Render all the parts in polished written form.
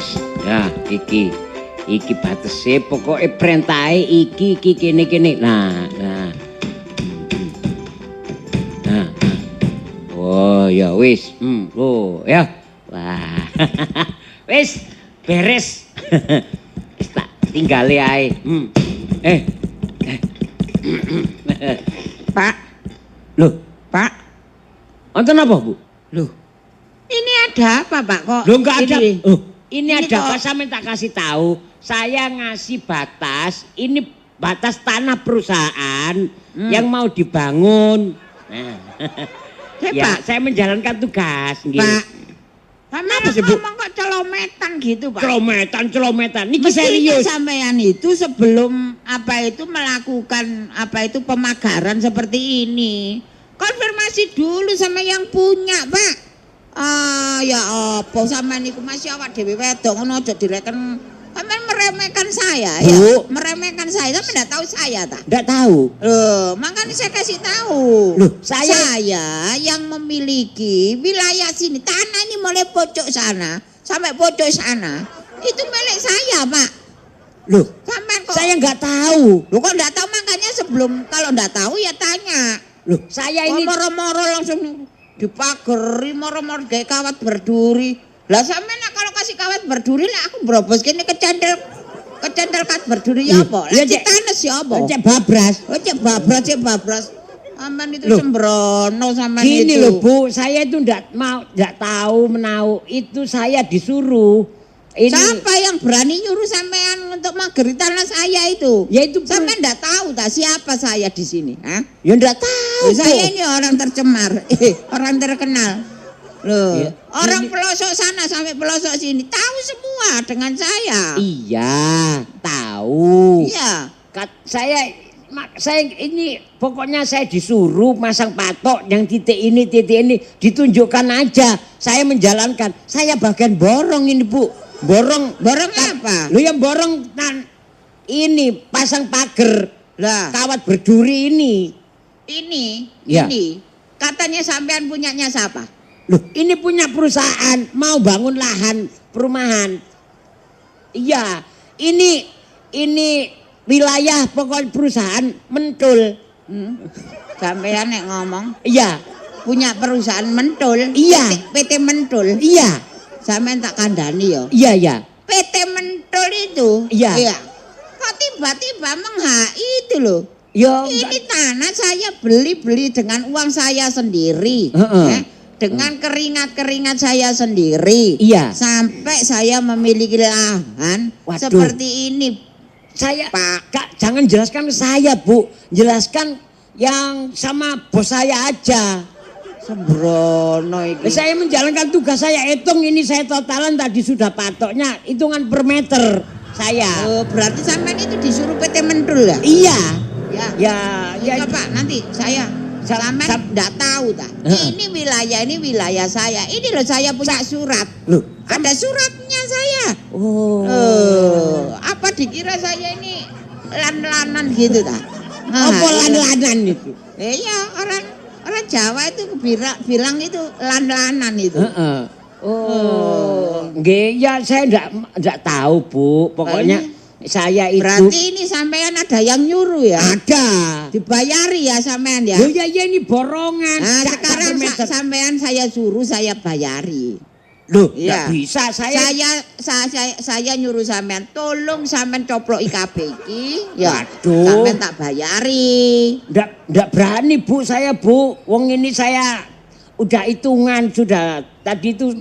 Wis, ya iki batese pokoke perintahe iki kene. Nah. Oh, ya wis. Oh, ya. Wah. Wis beres. Wis tak tinggale ae. Pak. Loh, Pak. wonten apa, Bu? Loh. Ini ada apa, Pak? Kok Loh, enggak ada. Ini ada kok apa? Sampeyan tak kasih tahu. Saya ngasih batas. Ini batas tanah perusahaan yang mau dibangun. Nah. Ya, Pak. saya menjalankan tugas. Pak. Apa sih, Bu? Ngomong kok celometan gitu, Pak. Celometan. Niki Mestinya serius. sampean itu sebelum melakukan pemagaran seperti ini, konfirmasi dulu sama yang punya, Pak. Ya apa sampean niku masih awak dhewe wedok ngono aja direken. Sampean meremehkan saya ya. Bu. Meremehkan saya. Sampean enggak tahu saya tak? Enggak tahu. Loh, makanya saya kasih tahu. Loh, saya yang memiliki wilayah sini. Tanah ini mulai pojok sana sampai pojok sana. Itu milik saya, Pak. Loh, Sampean kok saya enggak tahu. Loh kok enggak tahu, makanya sebelum kalau enggak tahu ya tanya. Loh, saya ini Moro-moro langsung dipageri, moro-moro kayak kawat berduri. Lah sampean kalau kasih kawat berduri lah aku brobos kene kecendel kawat berduri ya apa? Lah citanes ya apa? Cek babras. Cek babras. Aman itu sembrono sampean itu. Gini loh, Bu, saya itu enggak tahu menau. Itu saya disuruh. Ini Siapa yang berani nyuruh sampean untuk mageri tanah saya itu? Ya itu sampean enggak tahu tak siapa saya di sini, ha? Ya enggak tahu. Saya ini orang tercemar, orang terkenal. Loh, Ya, orang pelosok sana sampai pelosok sini tahu semua dengan saya. Iya, tahu. Iya. Saya ini pokoknya saya disuruh masang patok yang titik ini ditunjukkan aja. Saya menjalankan. Saya bagian borong ini, Bu. Borong apa? Lu yang borong ini pasang pagar. Lah, Kawat berduri ini. Ya. Ini katanya sampean punyanya siapa? Loh, ini punya perusahaan mau bangun lahan perumahan. Iya, ini wilayah pokok perusahaan Mentul. Sampean nek ngomong Iya, punya perusahaan Mentul. Iya. PT Mentul. iya, Sampean tak kandani ya. iya. PT Mentul itu. Iya. Kok tiba-tiba meng-HI itu loh. Yo, Ini tanah saya beli dengan uang saya sendiri. Heeh. Dengan keringat saya sendiri. Iya. Sampai saya memiliki lahan Waduh. seperti ini. saya Pak. Kak, jangan jelaskan ke saya, Bu. Jelaskan yang sama bos saya aja. Sembrono iki. Saya menjalankan tugas saya. Hitung ini saya totalan tadi sudah patoknya hitungan per meter saya. Oh, berarti sampean itu disuruh PT Mentul ya? Iya. Ya. Ya. Pak, nanti sampean enggak tahu tak? Ini wilayah saya. Ini loh saya punya surat. Loh, Ada suratnya saya. oh. Apa dikira saya ini lan-lanan gitu tak? Apa lan-lanan itu? Iya, orang Jawa itu bilang itu lan-lanan itu. Heeh. Oh. Nggih, ya saya enggak tahu, Bu. Pokoknya saya itu Berarti ini sampean ada yang nyuruh ya? ada. Dibayari ya sampean ya? Loh, ya ini borongan. Nah, Enggak sekarang sampai meter. sampean saya suruh saya bayari. Loh, Iya. enggak bisa Saya nyuruh sampean tolong sampean coplok IKP iki ya. Waduh. Sampean tak bayari. Enggak berani, Bu, saya, Bu. Wong ini saya udah hitungan sudah. Tadi itu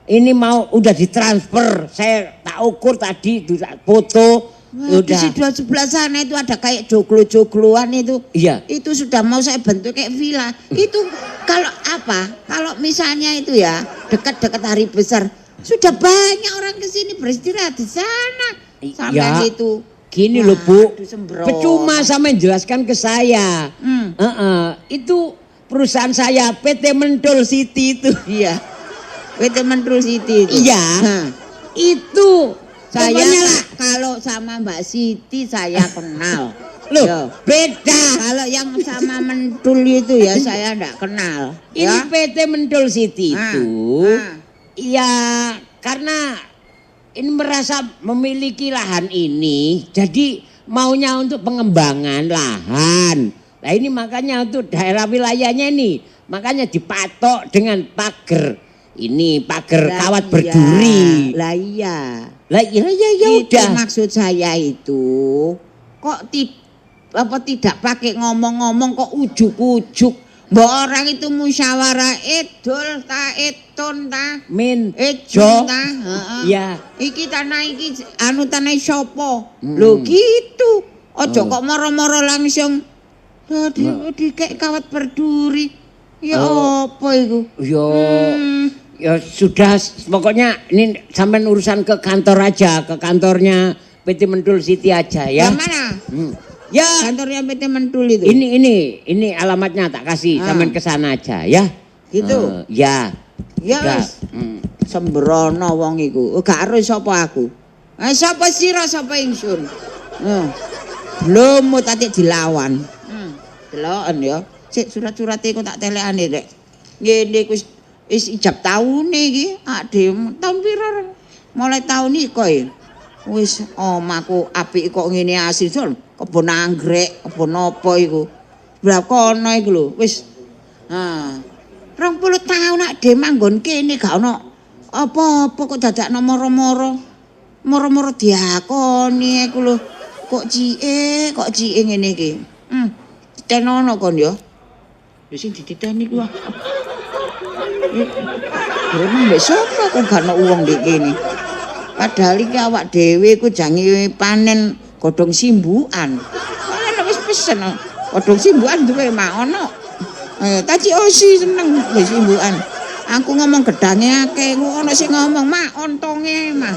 ini udah ditransfer. Saya tak ukur tadi, foto. Wah, di sebelah sana itu ada kayak joglo-jogloan itu. Iya. Itu sudah mau saya bentuk kayak villa. Itu kalau kalau misalnya itu ya dekat-dekat hari besar sudah banyak orang kesini beristirahat di sana. Sampai itu. Gini loh, Bu. Aduh, sembrono. Percuma sama menjelaskan ke saya. Itu perusahaan saya PT Mentul City itu. Iya. PT Mentul City itu. Iya. Nah, Itu saya pokoknya kalau sama Mbak Siti saya kenal. loh, Yo. beda. Kalau yang sama Mentul itu ya saya enggak kenal. Ini Ya. PT Mentul City Nah, itu nah. ya karena ini merasa memiliki lahan ini, jadi maunya untuk pengembangan lahan. Nah ini makanya untuk daerah wilayahnya ini, makanya dipatok dengan pagar. Ini pagar kawat berduri. Lah iya. Lah ya Itu udah. maksud saya itu kok tidak pakai ngomong-ngomong kok ujuk-ujuk. Mbok orang itu musyawarah edol ta eton ta Min ejo Jo. ta heeh. Ya. Iki tanah iki anu tanah sapa? Lho gitu. Aja kok moro-moro langsung di kayak kawat berduri. Ya apa iku? Ya sudah, pokoknya ini sampai urusan ke kantor aja, ke kantornya PT Mentul City aja ya. Yang mana? Ya, Kantornya PT Mentul itu. ini alamatnya tak kasih, sampai ke sana aja ya. Gitu. Ya. Ya Udah. wis. Sembrono wong iku. Gak ero sapa aku. Sapa sira sapa ingsun. Belum mau tadi dilawan. Deloken ya. Sik surat-surate kok tak telekane rek. Ngene iku wis ijab taune iki. Adem taun pira? Mulai taun iki wis omahku apik kok ngene asli Sul. Kebon anggrek, kebon apa iku. Lah kono iku lho wis. 20 tahun nak dhe manggon kene gak ono apa-apa kok dadakno moro-moro. Moro-moro diakoni iku lho. Kok cike ngene iki. Tenono kon ya. Wis sing dititeni ku. Gremeng mbek sapa kok gak ono wong ndek kene. Padahal iki awak dhewe ku jange panen godhong simbukan. Ana wis pesen godhong simbukan duwe mak ono. Taci osi seneng wis simbukan. Aku ngomong gedange akeh, ono sing ngomong mak ontonge mah.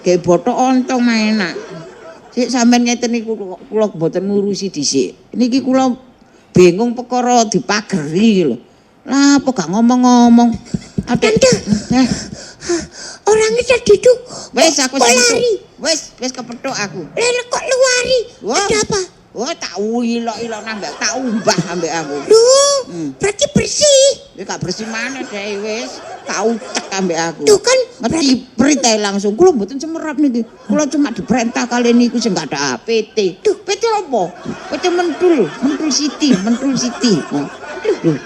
Ge bothok ontong mah enak. Sik sampean ngeten niku kula mboten ngurusi dhisik. Niki kula bingung perkara dipageri lho. Lah apa gak ngomong-ngomong. Tante. Orangnya tadi tuh Wes aku lari. Wes kepethuk aku. Lele kok luari. Wah. Ada apa? Wah tak ilok-ilok nambah tak umbah ambek aku. Duh, berarti bersih. Ya gak bersih mana deh wes. Tak utek ambek aku. Tuh kan Ngerti perintah langsung. Kula mboten semerap niki. Kula cuma diperintah kali niku sing gak ada PT. Tuh PT apa? PT Mentul City. Duh.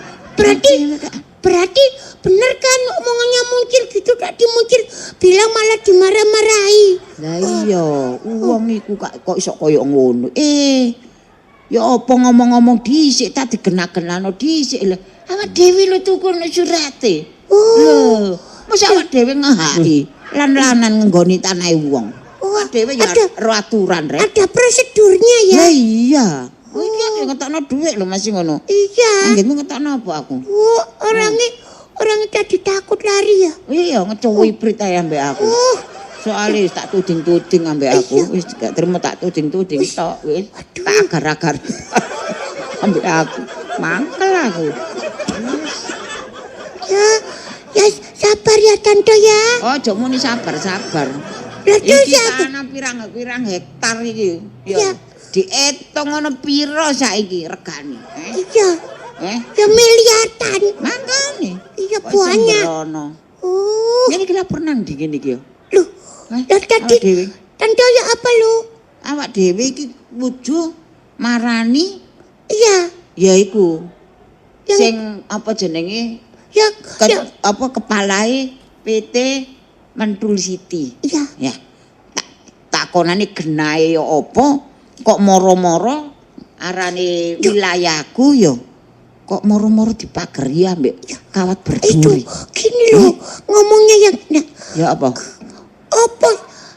berarti bener kan omongannya Muncir gitu, tadi Muncir bilang malah dimarah-marahi. Lah iya, wong iku kok iso kaya ngono. Ya apa ngomong-ngomong dhisik tak digenak-genano dhisik lho. Awak dhewe lho tuku surate. Lho, mosok awak dhewe ngehaki lan-lanan nggoni tanahe wong. Awak dhewe ya ro aturan rek. Ada prosedurnya ya. Lah iya. Oh iki ngetokno dhuwit lho masih ngono. Iya. Anggenmu ngetokno apa aku? Orangnya tadi takut lari ya. Iya ngecuwi berita ambek aku. Soalnya tak tuding-tuding ambek aku. Wis gak terima tak tuding-tuding tok wis. Tak agar-agar ambek aku. Mangkel aku. Ya sabar ya Tante ya. Ojo muni sabar-sabar. Lah Iki sabar. tanah pirang hektar iki. Iya. Diitung ngono piro saiki regane? Iya. Ya miliaran. Mangkane. Iya banyak. Ini kita pernah di gini iki. Loh, lah tadi Tante ya apa lu? Awak dhewe iki wujuh marani Iya. ya iku. Yang- Sing apa jenenge? Ya, Apa kepalae PT Mentul City. iya. Ya. Takonane genahe ya apa? Kok moro-moro arane wilayahku ya. Kok moro-moro dipageri ambek kawat Itu berduri. gini loh ngomongnya yang nah, Ya apa? apa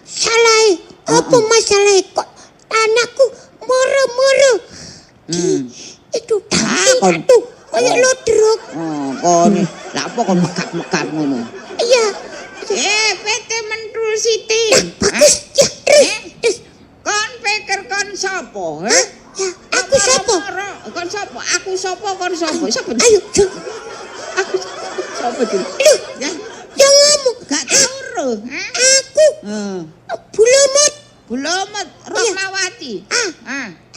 salah apa masalah kok anakku moro-moro itu kon. tuh kayak lodrok. Kon lha apa kon mekat-mekat ngono? Iya. PT Mentul City. Bagus ya terus. Kon pikir kon sapa, Ya, aku siapa? Kon sapa? Aku sapa kon sapa? Sapa? Ayo, Aku sapa iki? Loh, Ya, yang ngomong gak turu, aku Bulamut. Bulomet Rahmawati.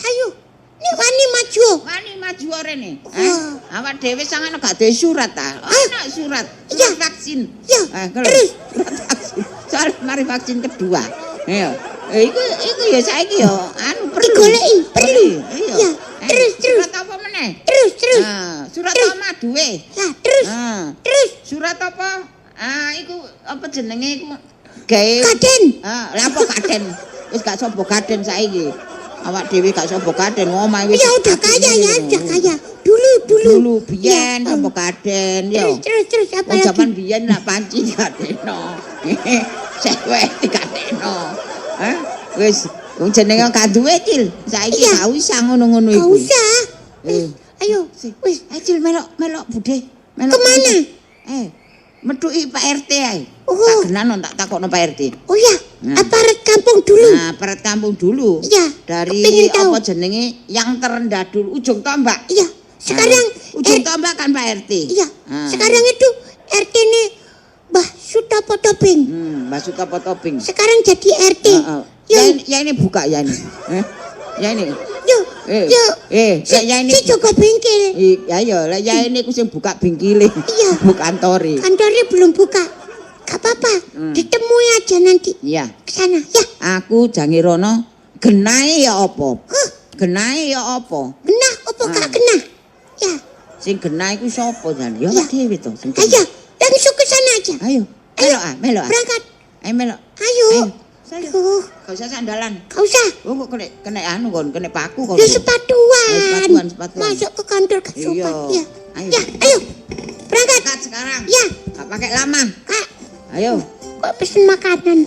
Ayo, nih wani maju. Wani maju rene. Wah. Awak dhewe sangan gak duwe surat ta? Ana surat. Iya. Vaksin. Ya, Kalau terus? surat vaksin. soal mari vaksin kedua. Iya. Iku ya saiki ya anu perlu. Digoleki, perlu. Iya. Ya, terus. Surat apa meneh? Terus. Nah, surat apa duwe? Ya, terus. Nah, Terus. surat apa? Iku apa jenenge iku? Gawe Kaden. Lah apa kaden? Wis gak sapa kaden saiki. Awak dhewe gak sapa kaden ngomah wis. Ya udah kaya ya, udah kaya. Dulu. Biyen Ya, sapa kaden yo. Terus apa Wong lagi? jaman biyen lah panci kadeno. Cewek kadeno. Hah? Wis wong jenenge kaduwe Cil. Saiki Iya. gak usah ngono-ngono Gak iku. usah. Ayo, wis. Cil melok Budhe. Melok. Kemana? Metuki Pak RT ae. Oh. Tak kenano tak takokno Pak RT. Oh ya, Nah. aparat kampung dulu. Nah, peret kampung dulu. Iya, Dari kepingin tahu. apa jenenge yang terendah dulu ujung tombak. Iya, sekarang ujung tombak kan Pak RT. iya, Ah. sekarang itu RT ini Mbah Sutopo Tobing. Mbak Suka Potoping. Sekarang jadi RT. Ya ini buka ya ini. Ya ini. Yuk, Ya ini. si Joko Bengkel. Ya lah ya ini ku sing buka bengkile. Iya. Bu kantore. Kantornya belum buka. Gak apa-apa, ditemui aja nanti. Iya. Ke sana, ya. Aku jangirono genahe ya apa? Genahe ya apa? Kena, apa gak kena? Ya, Sing genah iku sapa jan? Ya Iya. awak dhewe to sing ayo, genah. langsung ke sana aja. Ayo. Melok ah. Berangkat. Ayo melok. Ayo. Saya. Aduh, Gak usah sandalan. gak usah. Oh kok kena anu kon, kena paku kon. Ya sepatuan. Sepatuan. Masuk ke kantor gak sopan. Iya. Ya. Ayo. Ya, ayo. Berangkat. Berangkat sekarang. Ya, Gak pakai lama. Kak. Ayo. Kok pesen makanan?